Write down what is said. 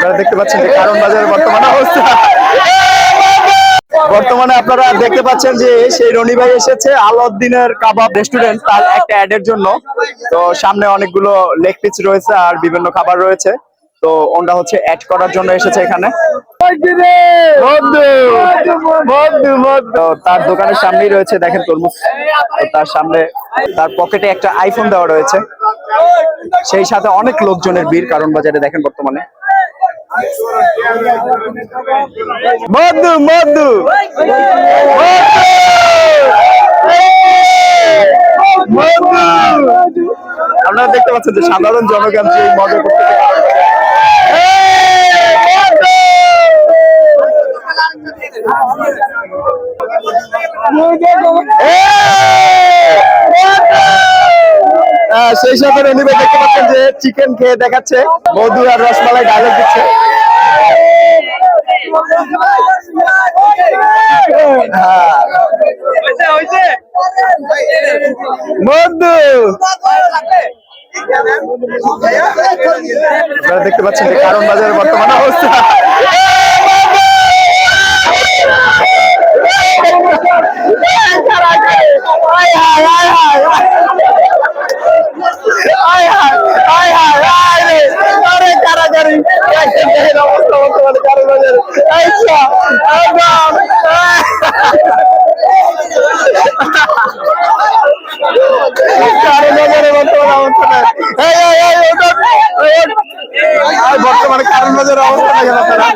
আপনারা দেখতে পাচ্ছেন যে কারণ বাজারের বর্তমানে অবস্থা। বর্তমানে আপনারা দেখতে পাচ্ছেন যে সেই রনি ভাই এসেছে আলাউদ্দিনের কাবাব রেস্টুরেন্ট তার একটা অ্যাডের জন্য। তো সামনে অনেকগুলো লেগ পিস রয়েছে আর বিভিন্ন খাবার রয়েছে। তো ওটা হচ্ছে অ্যাড করার জন্য এসেছে এখানে। তো তার দোকানের সামনেই রয়েছে দেখেন তরমুজ। তো তার সামনে তার পকেটে একটা আইফোন দেওয়া রয়েছে। সেই সাথে অনেক লোকজনের ভিড় কারণ বাজারে দেখেন বর্তমানে। মধু মধু আপনারা দেখতে পাচ্ছেন যে সাধারণ জনগণ যে মজা করতে সেই সাথে রনি ভাই দেখতে পাচ্ছেন যে চিকেন খেয়ে দেখাচ্ছে, মধু আর রসমালাই ডায়লগ দিচ্ছে। মধু আপনারা দেখতে পাচ্ছেন যে কারণ বাজারের বর্তমানে অবস্থা। বর্তমানে কারণ বাজারের অবস্থা দেখেন আপনারা।